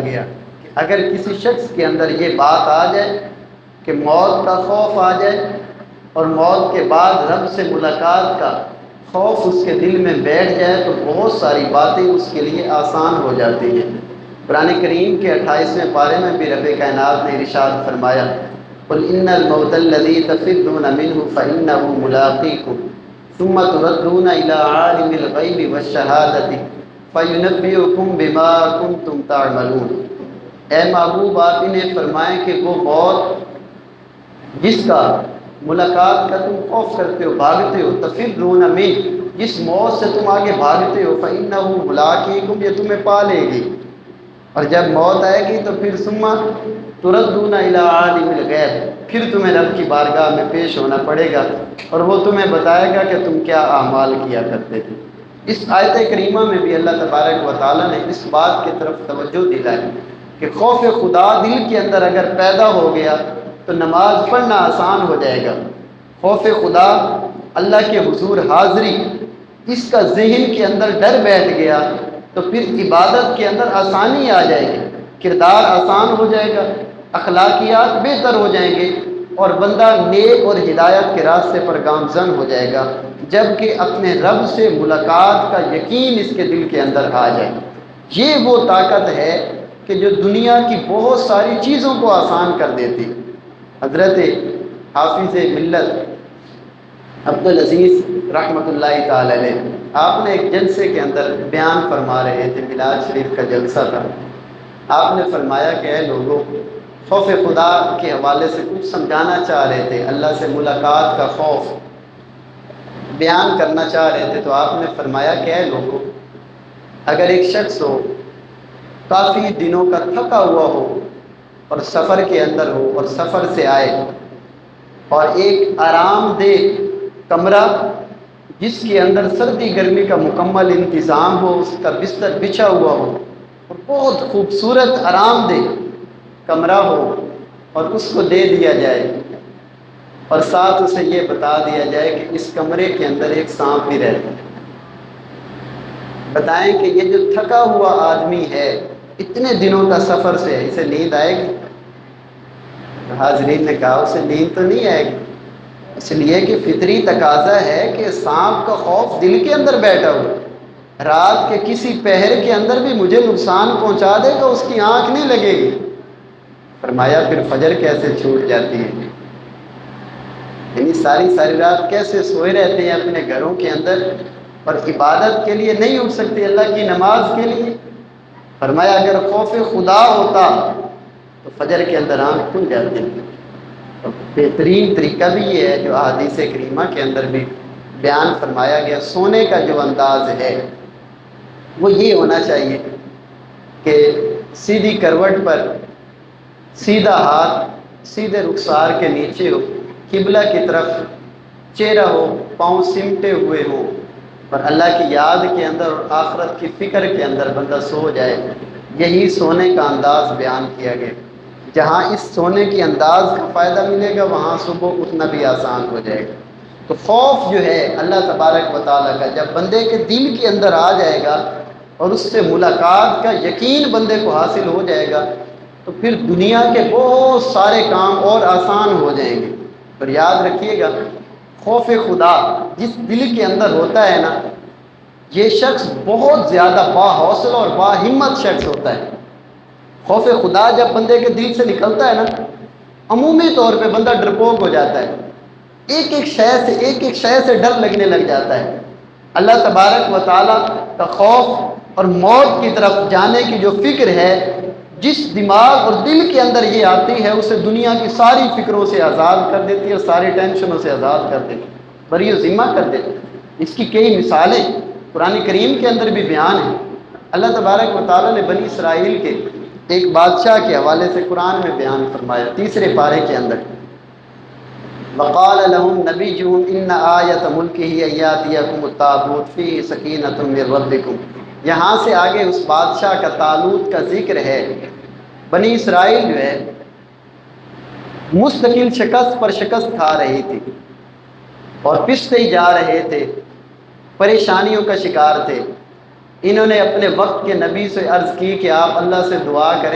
گیا کہ اگر کسی شخص کے اندر یہ بات آ جائے کہ موت کا خوف آ جائے اور موت کے بعد رب سے ملاقات کا خوف اس کے دل میں بیٹھ جائے تو بہت ساری باتیں اس کے لیے آسان ہو جاتی ہیں۔ قرآن کریم کے 28ویں پارے میں بھی رب کائنات نے ارشاد فرمایا قل ان الموت الذی تفرون منہ فانہ ملاقیکم ثم تردون الی عالم الغیب والشہادۃ فینبئکم بما کنتم تعملون۔ اے محبوب آپ انہیں فرمائیں کہ وہ موت جس کا ملاقات کا تم خوف کرتے ہو، بھاگتے ہو، تفرون منہ جس موت سے تم آگے بھاگتے ہو، فانہ ملاقیکم یہ تمہیں پا لے گی، اور جب موت آئے گی تو پھر ثم تردون الی عالم الغیب پھر تمہیں رب کی بارگاہ میں پیش ہونا پڑے گا اور وہ تمہیں بتائے گا کہ تم کیا اعمال کیا کرتے تھے۔ اس آیت کریمہ میں بھی اللہ تبارک و تعالیٰ نے اس بات کی طرف توجہ دلائی کہ خوف خدا دل کے اندر اگر پیدا ہو گیا تو نماز پڑھنا آسان ہو جائے گا۔ خوف خدا، اللہ کے حضور حاضری، اس کا ذہن کے اندر ڈر بیٹھ گیا تو پھر عبادت کے اندر آسانی آ جائے گی، کردار آسان ہو جائے گا، اخلاقیات بہتر ہو جائیں گے اور بندہ نیک اور ہدایت کے راستے پر گامزن ہو جائے گا، جبکہ اپنے رب سے ملاقات کا یقین اس کے دل کے اندر آ جائے۔ یہ وہ طاقت ہے کہ جو دنیا کی بہت ساری چیزوں کو آسان کر دیتی۔ حضرت حافظ ملت عبدالعزیز رحمۃ اللہ تعالی علیہ آپ نے ایک جلسے کے اندر بیان فرما رہے تھے، میلاد شریف کا جلسہ تھا۔ آپ نے فرمایا کہ اے لوگوں، خوف خدا کے حوالے سے کچھ سمجھانا چاہ رہے تھے، اللہ سے ملاقات کا خوف بیان کرنا چاہ رہے تھے، تو آپ نے فرمایا کہ اے لوگوں، اگر ایک شخص ہو کافی دنوں کا تھکا ہوا ہو اور سفر کے اندر ہو اور سفر سے آئے اور ایک آرام دہ کمرہ جس کے اندر سردی گرمی کا مکمل انتظام ہو، اس کا بستر بچھا ہوا ہو اور بہت خوبصورت آرام دہ کمرہ ہو اور اس کو دے دیا جائے اور ساتھ اسے یہ بتا دیا جائے کہ اس کمرے کے اندر ایک سانپ بھی رہتا ہے، بتائیں کہ یہ جو تھکا ہوا آدمی ہے اتنے دنوں کا سفر سے ہے، اسے نیند آئے گی؟ حاضرین نے کہا اسے نیند تو نہیں آئے گی، اس لیے کہ فطری تقاضا ہے کہ سانپ کا خوف دل کے اندر بیٹھا ہوا، رات کے کسی پہر کے اندر بھی مجھے نقصان پہنچا دے گا، اس کی آنکھ نہیں لگے گی۔ فرمایا پھر فجر کیسے چھوٹ جاتی ہے؟ یعنی ساری رات کیسے سوئے رہتے ہیں اپنے گھروں کے اندر اور عبادت کے لیے نہیں اٹھ سکتے، اللہ کی نماز کے لیے۔ فرمایا اگر خوف خدا ہوتا تو فجر کے اندر آنکھ کھل جاتی۔ بہترین طریقہ بھی یہ ہے جو احادیث کریمہ کے اندر بھی بیان فرمایا گیا، سونے کا جو انداز ہے وہ یہ ہونا چاہیے کہ سیدھی کروٹ پر سیدھا ہاتھ سیدھے رخسار کے نیچے ہو، قبلہ کی طرف چہرہ ہو، پاؤں سمٹے ہوئے ہو اور اللہ کی یاد کے اندر اور آخرت کی فکر کے اندر بندہ سو جائے۔ یہی سونے کا انداز بیان کیا گیا۔ جہاں اس سونے کے انداز کا فائدہ ملے گا وہاں صبح اٹھنا بھی آسان ہو جائے گا۔ تو خوف جو ہے اللہ تبارک و تعالیٰ کا جب بندے کے دل کے اندر آ جائے گا اور اس سے ملاقات کا یقین بندے کو حاصل ہو جائے گا تو پھر دنیا کے بہت سارے کام اور آسان ہو جائیں گے۔ اور یاد رکھیے گا، خوف خدا جس دل کے اندر ہوتا ہے نا، یہ شخص بہت زیادہ باحوصلہ اور باہمت شخص ہوتا ہے۔ خوف خدا جب بندے کے دل سے نکلتا ہے نا، عمومی طور پہ بندہ ڈرپوک ہو جاتا ہے، ایک ایک شے سے ڈر لگنے لگ جاتا ہے۔ اللہ تبارک و تعالیٰ کا خوف اور موت کی طرف جانے کی جو فکر ہے، جس دماغ اور دل کے اندر یہ آتی ہے اسے دنیا کی ساری فکروں سے آزاد کر دیتی ہے اور ساری ٹینشنوں سے آزاد کر دیتی ہے، بری و ذمہ کر دیتی ہے۔ اس کی کئی مثالیں قرآن کریم کے اندر بھی بیان ہیں۔ اللہ تبارک و تعالیٰ نے بنی اسرائیل کے ایک بادشاہ کے حوالے سے قرآن میں بیان فرمایا 3 پارے کے اندر، وقال لهم نبيهم ان آیۃ ملکہ ان یاتیکم التابوت فیہ سکینۃ من ربکم۔ یہاں سے آگے اس بادشاہ کا طالوت کا ذکر ہے۔ بنی اسرائیل جو ہے مستقل شکست پر شکست کھا رہی تھی اور پستے ہی جا رہے تھے، پریشانیوں کا شکار تھے۔ انہوں نے اپنے وقت کے نبی سے عرض کی کہ آپ اللہ سے دعا کریں